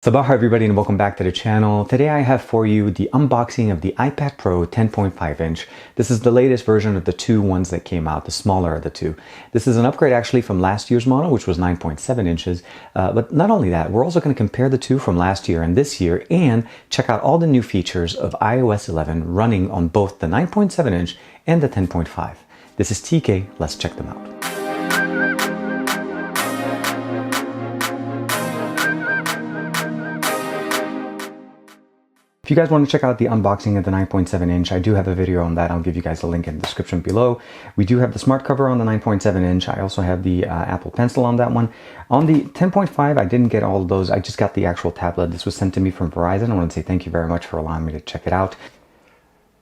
Sabah everybody and welcome back to the channel. Today I have for you the unboxing of the iPad Pro 10.5 inch. This is the latest version of the two ones that came out, the smaller of the two. This is an upgrade actually from last year's model, which was 9.7 inches. But not only that, we're also going to compare the two from last year and this year and check out all the new features of iOS 11 running on both the 9.7 inch and the 10.5. This is TK, let's check them out. If you guys want to check out the unboxing of the 9.7 inch, I do have a video on that. I'll give you guys a link in the description below. We do have the smart cover on the 9.7 inch. I also have the Apple Pencil on that one. On the 10.5, I didn't get all of those. I just got the actual tablet. This was sent to me from Verizon. I want to say thank you very much for allowing me to check it out.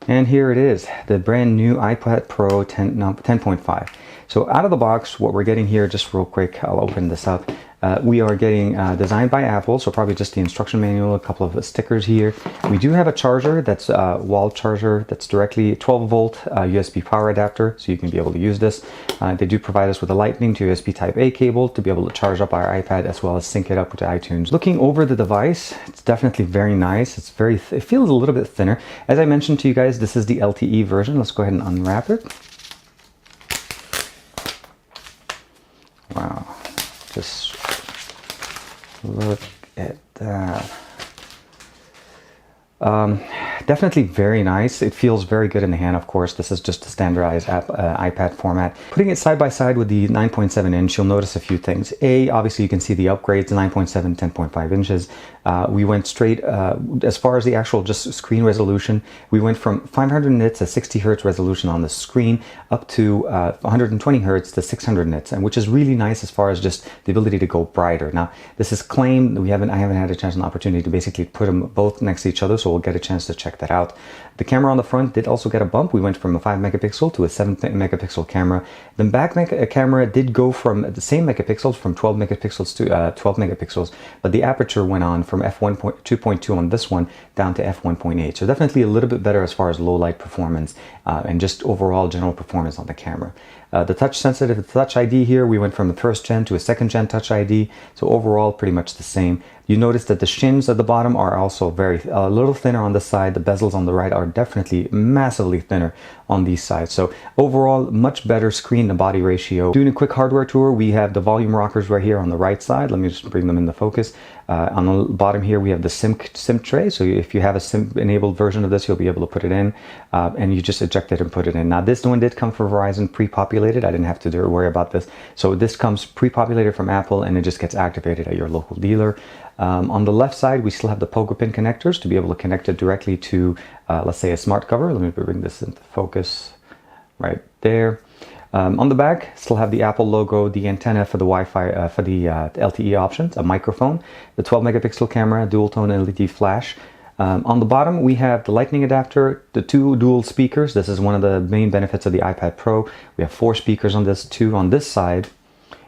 And here it is, the brand new iPad Pro 10.5. So out of the box, what we're getting here, just real quick, I'll open this up. We are getting designed by Apple, so probably just the instruction manual, a couple of stickers here. We do have a charger that's a wall charger that's directly 12 volt USB power adapter, so you can be able to use this. They do provide us with a Lightning to USB Type A cable to be able to charge up our iPad as well as sync it up with iTunes. Looking over the device, it's definitely very nice. It feels a little bit thinner. As I mentioned to you guys, this is the LTE version. Let's go ahead and unwrap it. Wow, just look at that. Definitely very nice. It feels very good in the hand. Of course, this is just a standardized iPad format. Putting it side by side with the 9.7 inch, you'll notice a few things. Obviously you can see the upgrades, 9.7, 10.5 inches. We went straight, as far as the actual just screen resolution, we went from 500 nits at 60 hertz resolution on the screen up to 120 hertz to 600 nits, and which is really nice as far as just the ability to go brighter. Now, this is claimed. I haven't had a chance and opportunity to basically put them both next to each other, so we'll get a chance to check that out. The camera on the front did also get a bump. We went from a 5 megapixel to a 7 megapixel camera. The back camera did go from the same megapixels, from 12 megapixels to 12 megapixels, but the aperture went on from f1.2.2 on this one down to f1.8. So definitely a little bit better as far as low light performance and just overall general performance on the camera. The touch sensitive Touch ID here, we went from a first gen to a second gen Touch ID. So overall, pretty much the same. You notice that the shins at the bottom are also a little thinner on the side. The bezels on the right are definitely massively thinner on these sides. So overall, much better screen to body ratio. Doing a quick hardware tour, we have the volume rockers right here on the right side. Let me just bring them into focus. On the bottom here, we have the SIM tray. So if you have a SIM enabled version of this, you'll be able to put it in and you just eject it and put it in. Now this one did come from Verizon pre-populated. I didn't have to worry about this. So this comes pre-populated from Apple and it just gets activated at your local dealer. On the left side, we still have the pogo pin connectors to be able to connect it directly to, let's say, a smart cover. Let me bring this into focus right there. On the back, still have the Apple logo, the antenna for the Wi-Fi, for the LTE options, a microphone, the 12 megapixel camera, dual tone LED flash. On the bottom, we have the Lightning adapter, the two dual speakers. This is one of the main benefits of the iPad Pro. We have 4 speakers on this, 2 on this side,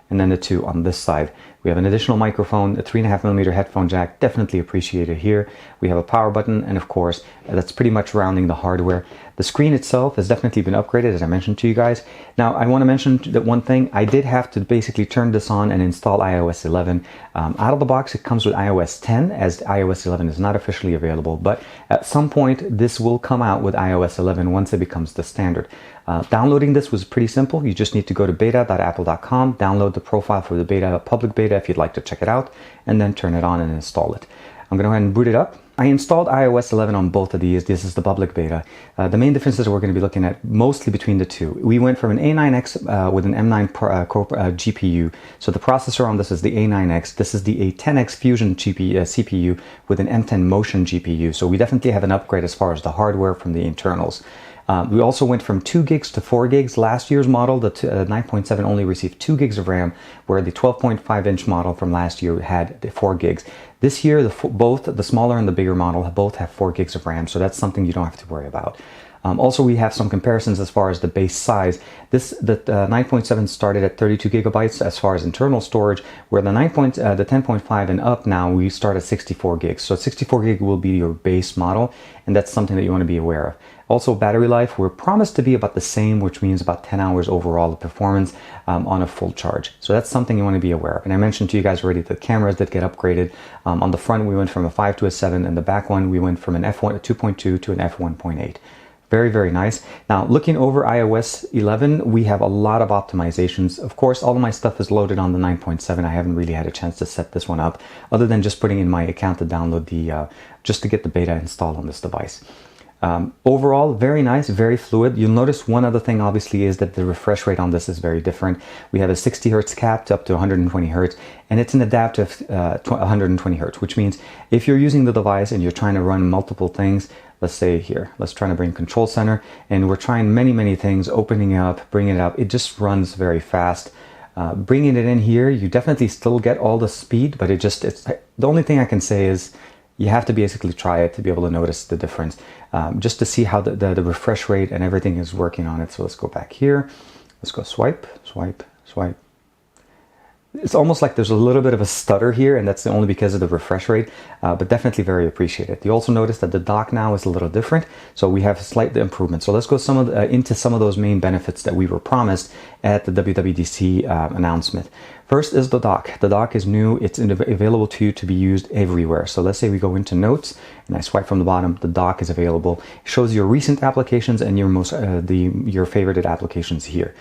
and then the 2 on this side. We have an additional microphone, a 3.5mm headphone jack, definitely appreciated here. We have a power button, and of course, that's pretty much rounding the hardware. The screen itself has definitely been upgraded, as I mentioned to you guys. Now, I want to mention that one thing, I did have to basically turn this on and install iOS 11. Out of the box, it comes with iOS 10, as iOS 11 is not officially available, but at some point, this will come out with iOS 11 once it becomes the standard. Downloading this was pretty simple. You just need to go to beta.apple.com, download the profile for the beta, public beta if you'd like to check it out, and then turn it on and install it. I'm going to go ahead and boot it up. I installed iOS 11 on both of these. This is the public beta. The main differences we're going to be looking at mostly between the two. We went from an A9X with an M9 GPU. So the processor on this is the A9X. This is the A10X Fusion CPU with an M10 Motion GPU. So we definitely have an upgrade as far as the hardware from the internals. We also went from 2 gigs to 4 gigs. Last year's model, the 9.7 only received 2 gigs of RAM, where the 12.5 inch model from last year had the 4 gigs. This year, both the smaller and the bigger model both have 4 gigs of RAM, so that's something you don't have to worry about. Also, we have some comparisons as far as the base size. The 9.7 started at 32 gigabytes as far as internal storage, where the 10.5 and up now we start at 64 gigs. So 64 gig will be your base model, and that's something that you want to be aware of. Also, battery life, we're promised to be about the same, which means about 10 hours overall of performance on a full charge. So that's something you want to be aware of. And I mentioned to you guys already the cameras that get upgraded. On the front, we went from a 5 to a 7, and the back one, we went from an f1 2.2 to an f1.8. Very, very nice. Now, looking over iOS 11, we have a lot of optimizations. Of course, all of my stuff is loaded on the 9.7. I haven't really had a chance to set this one up, other than just putting in my account to download just to get the beta installed on this device. Overall, very nice, very fluid. You'll notice one other thing, obviously, is that the refresh rate on this is very different. We have a 60 hertz capped up to 120 hertz, and it's an adaptive 120 hertz, which means if you're using the device and you're trying to run multiple things, let's say here, let's try to bring control center, and we're trying many things, opening up, bringing it up. It just runs very fast. Bringing it in here, you definitely still get all the speed, but it's the only thing I can say is you have to basically try it to be able to notice the difference, just to see how the refresh rate and everything is working on it. So let's go back here. Let's go swipe, swipe, swipe. It's almost like there's a little bit of a stutter here, and that's only because of the refresh rate, but definitely very appreciated. You also notice that the dock now is a little different, so we have a slight improvement. So let's go into some of those main benefits that we were promised at the WWDC announcement. First is the dock. The dock is new. It's available to you to be used everywhere. So let's say we go into Notes, and I swipe from the bottom. The dock is available. It shows your recent applications and your your favorited applications here.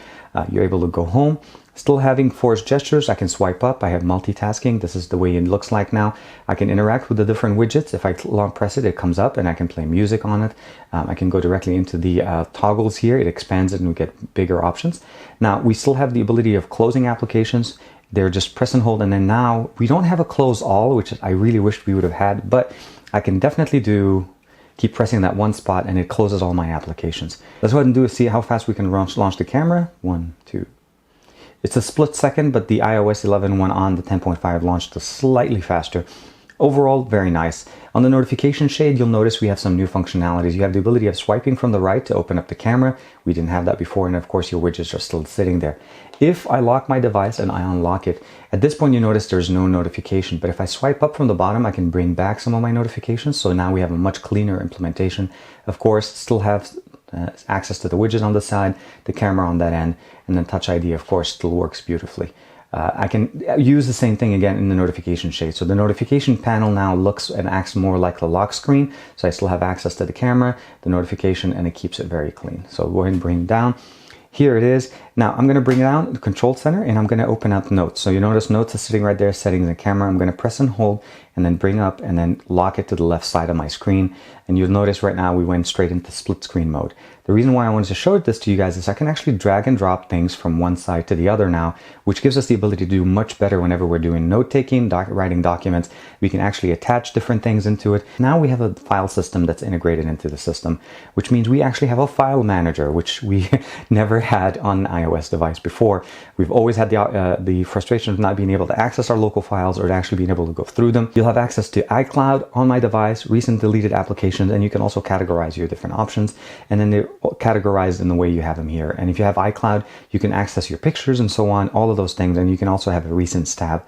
You're able to go home. Still having forced gestures, I can swipe up. I have multitasking. This is the way it looks like now. I can interact with the different widgets. If I long press it, it comes up and I can play music on it. I can go directly into the toggles here. It expands it and we get bigger options. Now, we still have the ability of closing applications. They're just press and hold, and then now we don't have a close all, which I really wished we would have had, but I can definitely keep pressing that one spot and it closes all my applications. Let's go ahead and see how fast we can launch the camera. 1, 2. It's a split second, but the iOS 11 one on the 10.5 launched slightly faster. Overall, very nice. On the notification shade, you'll notice we have some new functionalities. You have the ability of swiping from the right to open up the camera. We didn't have that before, and of course your widgets are still sitting there. If I lock my device and I unlock it, at this point you notice there's no notification, but if I swipe up from the bottom, I can bring back some of my notifications, so now we have a much cleaner implementation. Of course, still have access to the widget on the side, the camera on that end, and then Touch ID, of course, still works beautifully. I can use the same thing again in the notification shade. So the notification panel now looks and acts more like the lock screen. So I still have access to the camera, the notification, and it keeps it very clean. So go ahead and bring it down. Here it is. Now I'm going to bring it down to the control center and I'm going to open up Notes. So you notice Notes is sitting right there, settings and camera. I'm going to press and hold and then bring up and then lock it to the left side of my screen. And you'll notice right now we went straight into split screen mode. The reason why I wanted to show this to you guys is I can actually drag and drop things from one side to the other now, which gives us the ability to do much better whenever we're doing note-taking, writing documents. We can actually attach different things into it. Now we have a file system that's integrated into the system, which means we actually have a file manager, which we never had on an iOS device before. We've always had the frustration of not being able to access our local files or to actually being able to go through them. You'll have access to iCloud on my device, recent deleted applications, and you can also categorize your different options, and then they're categorized in the way you have them here. And if you have iCloud, you can access your pictures and so on, all of those things, and you can also have a recent tab.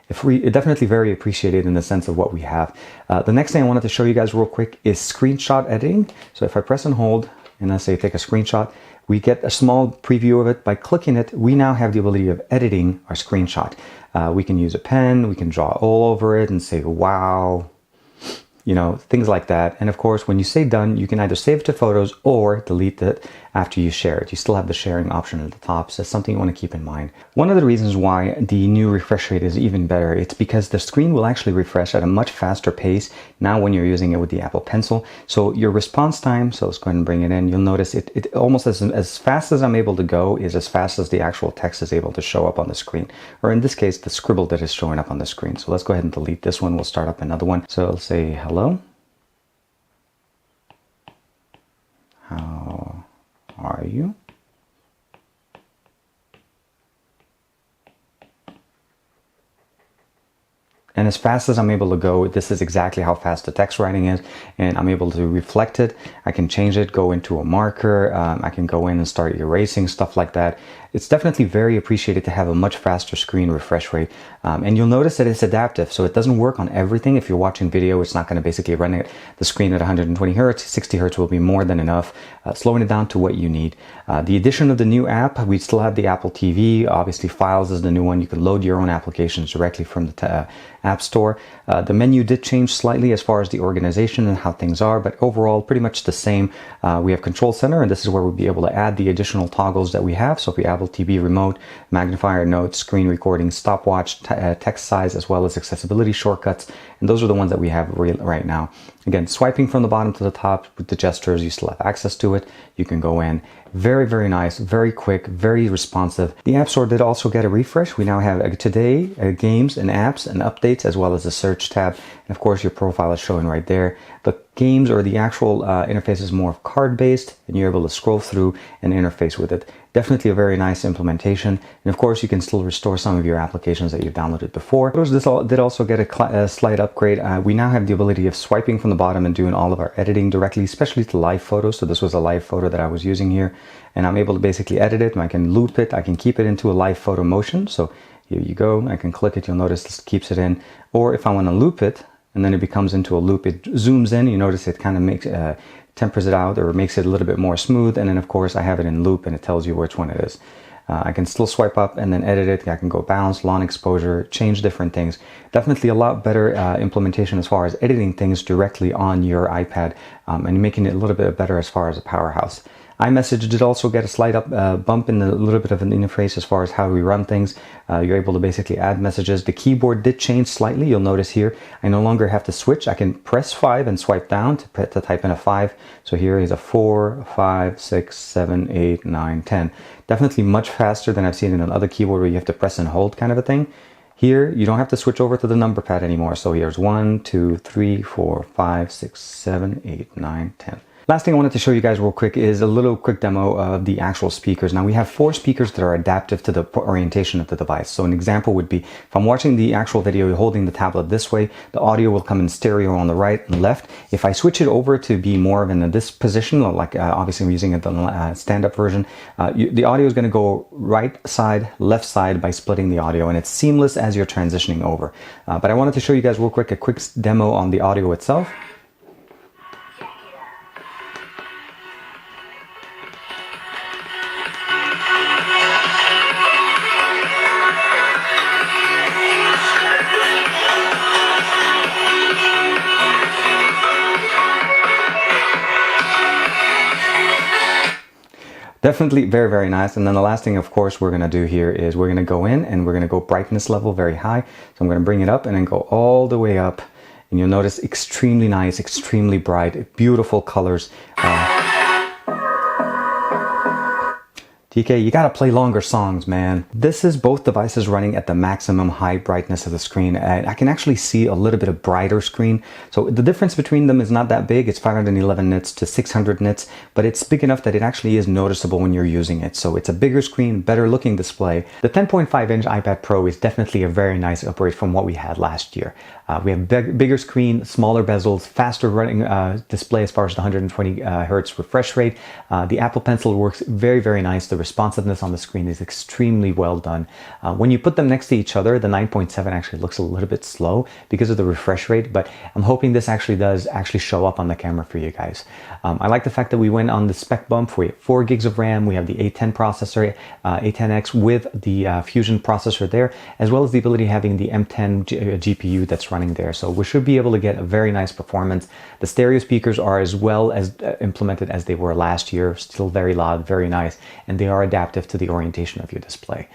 Definitely very appreciated in the sense of what we have. The next thing I wanted to show you guys real quick is screenshot editing. So if I press and hold, and let's say take a screenshot, we get a small preview of it. By clicking it, we now have the ability of editing our screenshot. We can use a pen, we can draw all over it and say, wow, you know, things like that. And of course, when you say done, you can either save it to photos or delete it after you share it. You still have the sharing option at the top, so that's something you want to keep in mind. One of the reasons why the new refresh rate is even better, it's because the screen will actually refresh at a much faster pace now when you're using it with the Apple Pencil. So your response time, so let's go ahead and bring it in, you'll notice it almost as fast as I'm able to go is as fast as the actual text is able to show up on the screen. Or in this case, the scribble that is showing up on the screen. So let's go ahead and delete this one. We'll start up another one. So let's say hello. How are you? And as fast as I'm able to go, this is exactly how fast the text writing is, and I'm able to reflect it. I can change it, go into a marker. I can go in and start erasing, stuff like that. It's definitely very appreciated to have a much faster screen refresh rate. And you'll notice that it's adaptive, so it doesn't work on everything. If you're watching video, it's not going to basically run the screen at 120 hertz. 60 hertz will be more than enough, slowing it down to what you need. The addition of the new app, we still have the Apple TV. Obviously, Files is the new one. You can load your own applications directly from the App Store. The menu did change slightly as far as the organization and how things are, but overall pretty much the same. We have Control Center, and this is where we'll be able to add the additional toggles that we have. So if we Apple TV remote, magnifier, notes, screen recording, stopwatch, text size, as well as accessibility shortcuts, and those are the ones that we have right now. Again, swiping from the bottom to the top with the gestures, you still have access to it. You can go in. Very, very nice, very quick, very responsive. The App Store did also get a refresh. We now have today, games and apps and updates, as well as the search tab. And of course, your profile is showing right there. The games or the actual interface is more depth-based, and you're able to scroll through and interface with it. Definitely a very nice implementation. And of course, you can still restore some of your applications that you've downloaded before. This did also get a slight upgrade. We now have the ability of swiping from the bottom and doing all of our editing directly, especially to live photos. So this was a live photo that I was using here, and I'm able to basically edit it, and I can loop it. I can keep it into a live photo motion. So here you go. I can click it. You'll notice this keeps it in. Or if I want to loop it, and then it becomes into a loop, it zooms in. You notice it kind of makes tempers it out or makes it a little bit more smooth. And then of course I have it in loop, and it tells you which one it is. I can still swipe up and then edit it. I can go balance, long exposure, change different things. Definitely a lot better implementation as far as editing things directly on your iPad, and making it a little bit better as far as a powerhouse. iMessage did also get a slight bump in a little bit of an interface as far as how we run things. You're able to basically add messages. The keyboard did change slightly. You'll notice here, I no longer have to switch. I can press 5 and swipe down to type in a 5. So here is a 4, 5, 6, 7, 8, 9, 10. Definitely much faster than I've seen in another keyboard where you have to press and hold kind of a thing. Here, you don't have to switch over to the number pad anymore. So here's 1, 2, 3, 4, 5, 6, 7, 8, 9, 10. Last thing I wanted to show you guys real quick is a little quick demo of the actual speakers. Now we have 4 speakers that are adaptive to the orientation of the device. So an example would be, if I'm watching the actual video holding the tablet this way, the audio will come in stereo on the right and left. If I switch it over to be more of in this position, like obviously I'm using the stand-up version, the audio is going to go right side, left side by splitting the audio, and it's seamless as you're transitioning over. But I wanted to show you guys real quick a quick demo on the audio itself. Definitely very, very nice. And then the last thing, of course, we're going to do here is we're going to go in and we're going to go brightness level very high. So I'm going to bring it up and then go all the way up. And you'll notice extremely nice, extremely bright, beautiful colors. DK, you gotta play longer songs, man. This is both devices running at the maximum high brightness of the screen. I can actually see a little bit of brighter screen. So the difference between them is not that big. It's 511 nits to 600 nits, but it's big enough that it actually is noticeable when you're using it. So it's a bigger screen, better looking display. The 10.5-inch iPad Pro is definitely a very nice upgrade from what we had last year. We have bigger screen, smaller bezels, faster running display as far as the 120 hertz refresh rate. The Apple Pencil works very, very nice. The responsiveness on the screen is extremely well done. When you put them next to each other, the 9.7 actually looks a little bit slow because of the refresh rate, but I'm hoping this actually does show up on the camera for you guys. I like the fact that we went on the spec bump. We have 4 gigs of RAM. We have the A10 processor, A10X with the Fusion processor there, as well as the ability of having the M10 GPU that's running there. So we should be able to get a very nice performance. The stereo speakers are as well as implemented as they were last year, still very loud, very nice, and they are adaptive to the orientation of your display.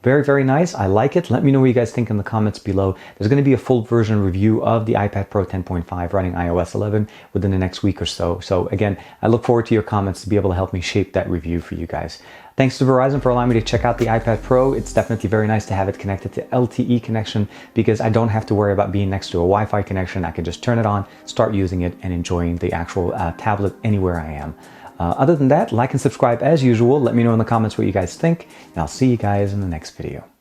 Very, very nice. I like it. Let me know what you guys think in the comments below. There's going to be a full version review of the iPad Pro 10.5 running iOS 11 within the next week or so. So again, I look forward to your comments to be able to help me shape that review for you guys. Thanks to Verizon for allowing me to check out the iPad Pro. It's definitely very nice to have it connected to LTE connection because I don't have to worry about being next to a Wi-Fi connection. I can just turn it on, start using it, and enjoying the actual tablet anywhere I am. Other than that, like and subscribe as usual. Let me know in the comments what you guys think, and I'll see you guys in the next video.